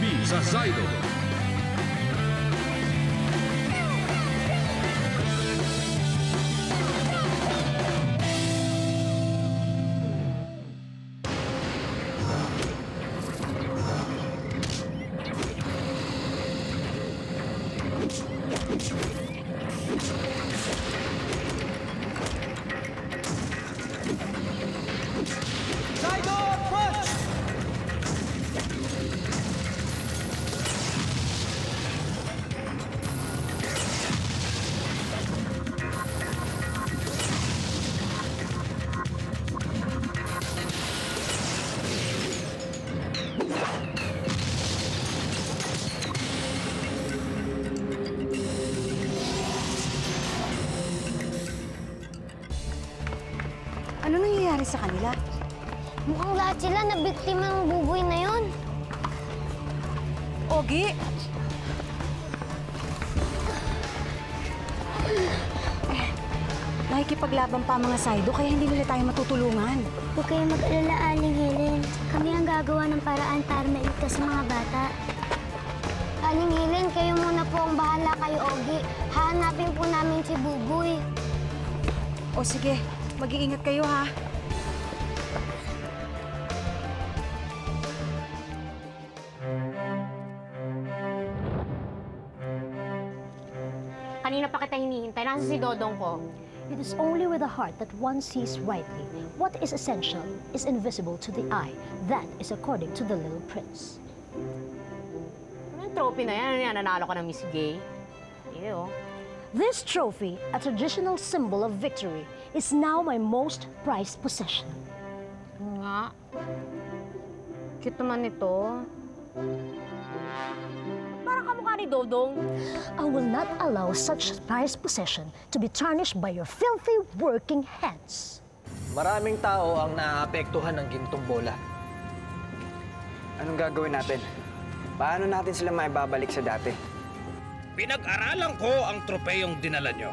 gabi sa Zaido. Ano nangyayari sa kanila? Mukhang lahat sila na biktima ng buboy na yon. Ogi! Nakikipaglaban pa mga Zaido kaya hindi nila tayo matutulungan. Huwag kayong mag-alala, Aling Helen. Kami ang gagawa ng paraan para mailigtas sa mga bata. Aling Helen, kayo muna po ang bahala kay Ogi. Hahanapin po namin si Buboy. O sige, mag-iingat kayo ha. Kanina pa kita hinihintay. Nasa si Dodong ko. It is only with the heart that one sees rightly. What is essential is invisible to the eye. That is according to the Little Prince. Ano yung trophy na yan? Ano yan? Nanalo ka ng Miss Gay? Ew. This trophy, a traditional symbol of victory, is now my most prized possession. Nga. Cute naman ito. Parang kamukha ni Dodong. I will not allow such prized possession to be tarnished by your filthy working hands. Maraming tao ang naaapektuhan ng gintong bola. Anong gagawin natin? Paano natin sila maibabalik sa dati? Pinag-aralan ko ang tropeyong dinala nyo.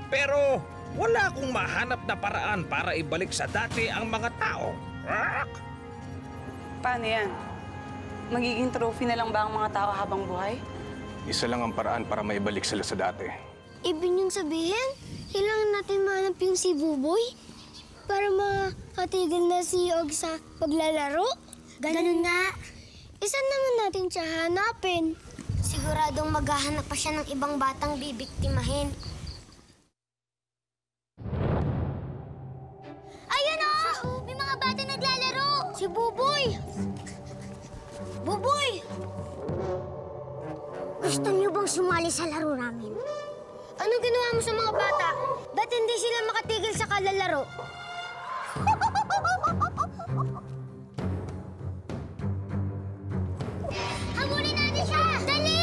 Pero wala akong mahanap na paraan para ibalik sa dati ang mga tao. Paano yan? Magiging trophy na lang ba ang mga tao habang buhay? Isa lang ang paraan para maibalik sila sa dati. Ibig niyong sabihin, kailangan natin mahanap yung si Buboy para makatigil na si Og sa paglalaro? Ganun nga. Isan naman natin siya hanapin? Siguradong maghahanap pa siya ng ibang batang bibiktimahin. Ayun o! May mga bata naglalaro! Si Buboy! Buboy! Gusto niyo bang sumali sa laro namin? Anong ginawa mo sa mga bata? Ba't hindi sila makatigil sa kalalaro? Habulin natin siya! Dali!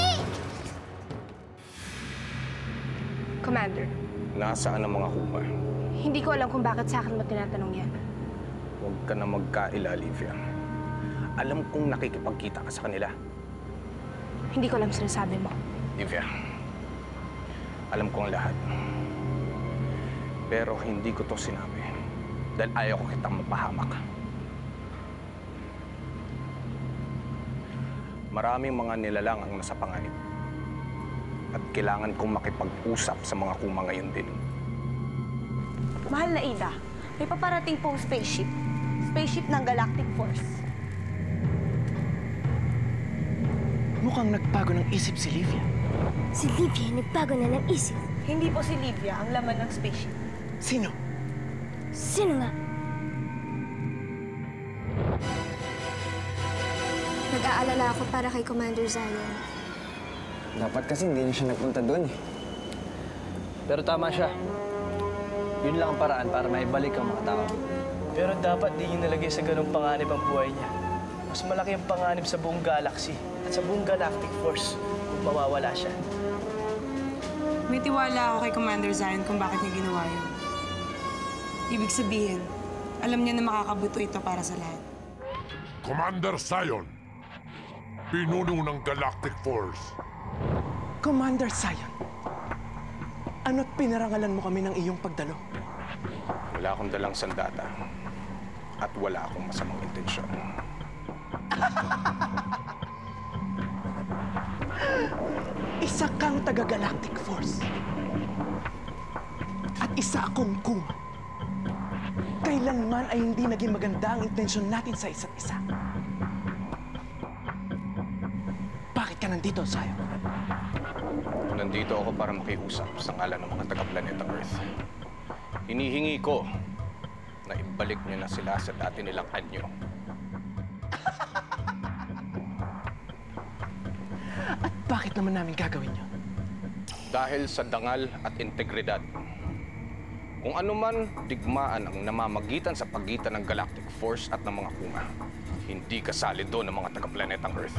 Commander, Nasaan ang mga kuma? hindi ko alam kung bakit sa akin mo tinatanong yan. Huwag ka na magkaila, Livia. Alam kong nakikipagkita ka sa kanila. Hindi ko alam sinasabi mo. Livia, alam ko ang lahat. Pero hindi ko to sinabi dahil ayaw ko kitang mapahamak. Maraming mga nilalang ang nasa panganib. At kailangan kong makipag-usap sa mga kuma ngayon din. Mahal na Ida, may paparating pong spaceship. Spaceship ng Galactic Force. Mukhang nagbago ng isip si Livia. Si Livia nagbago na ng isip. Hindi po si Livia ang laman ng spaceship. Sino? Sino nga? Nag-aalala ako para kay Commander Zion. Dapat kasi hindi na siya nagpunta doon eh. Pero tama siya. Yun lang ang paraan para maibalik ang mga tao. Pero dapat di niyo nalagay sa ganung panganib ang buhay niya. Mas malaki ang panganib sa buong galaxy at sa buong Galactic Force kung mawawala siya. May tiwala ako kay Commander Zion kung bakit niya ginawa yun. Ibig sabihin, alam niya na makakabuto ito para sa lahat. Commander Zion, pinuno ng Galactic Force. Commander Zion, ano't pinarangalan mo kami ng iyong pagdalo? Wala akong dalang sandata at wala akong masamang intensyon. Isa kang taga-Galactic Force. At isa akong Kuma. Kailanman ay hindi naging maganda ang intensyon natin sa isa't isa. Bakit ka nandito, Zion? Nandito ako para makiusap sa ngalan ng mga taga-planetang Earth. Hinihingi ko na ibalik niyo na sila sa dati nilang anyo. At bakit naman namin gagawin yun? Dahil sa dangal at integridad. Kung anuman digmaan ang namamagitan sa pagitan ng Galactic Force at ng mga Kuma, hindi kasali doon ng mga taga-planetang Earth.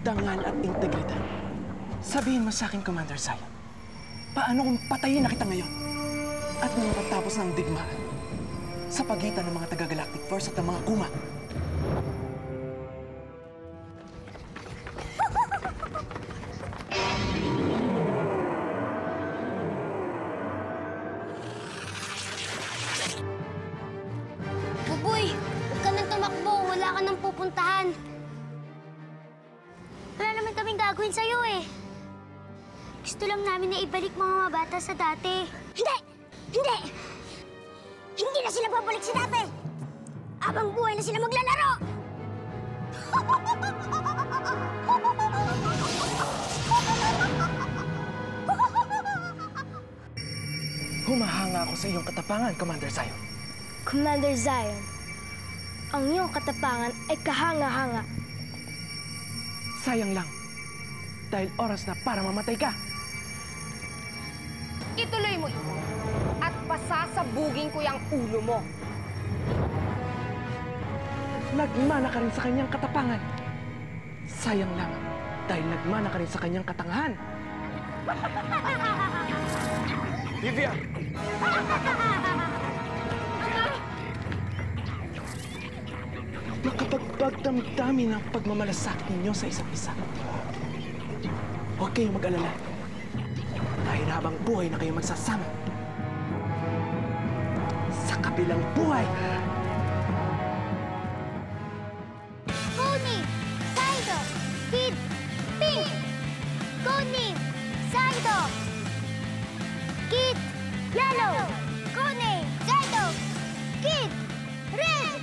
Dangal at integridad. Sabihin mo sa akin, Commander Zion, paano kung patayin na kita ngayon? At nang matatapos ng digmaan sa pagitan ng mga taga-Galactic Force at ng mga Kuma? Buboy, huwag ka nang tumakbo. Wala ka nang pupuntahan. Wala naman kaming gagawin sa'yo eh. Gusto lang namin na ibalik mga bata sa dati. Hindi! Hindi! Hindi na sila babalik sa dati! Abang buhay na sila maglalaro! Humahanga ako sa iyong katapangan, Commander Zion. Commander Zion, ang iyong katapangan ay kahanga-hanga. Sayang lang. Dahil oras na para mamatay ka. Ituloy mo ito. At pasasabugin ko yung ulo mo. Nagmana ka rin sa kanyang katapangan. Sayang lang. Dahil nagmana ka rin sa kanyang katangahan. Livia! Nakapagpagdamdami ng pagmamalasakit ninyo sa isa't isa. Huwag kayong mag-alala. Dahil habang buhay na kayo magsasama. Sa kabilang buhay. Codename Saido, Kid Pink. Codename Saido, Kid Yellow. Codename Saido, Kid Red.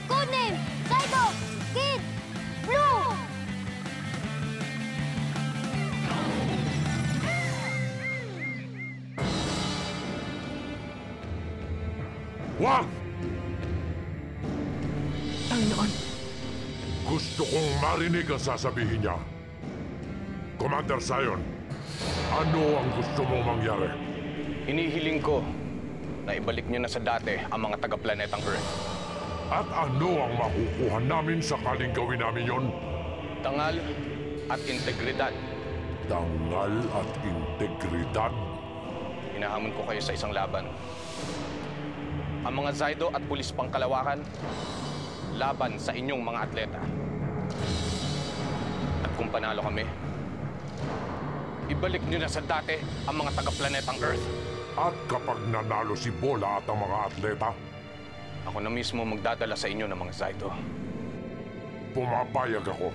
Codename Saido, Kid Blue. Wag! Panginoon, Gusto kong marinig ang sasabihin niya. Commander Zion, ano ang gusto mo mangyari? Hinihiling ko na ibalik niyo na sa dati ang mga taga-planetang Earth. At ano ang makukuha namin sakaling gawin namin yon? Dangal at integridad. Dangal at integridad? Hinahamon ko kayo sa isang laban. Ang mga Zaido at pulis pangkalawakan, laban sa inyong mga atleta. At kung panalo kami, ibalik niyo na sa dati ang mga taga-planetang Earth. At kapag nanalo si Bola at ang mga atleta? Ako na mismo magdadala sa inyo ng mga Zaido. Pumapayag ako.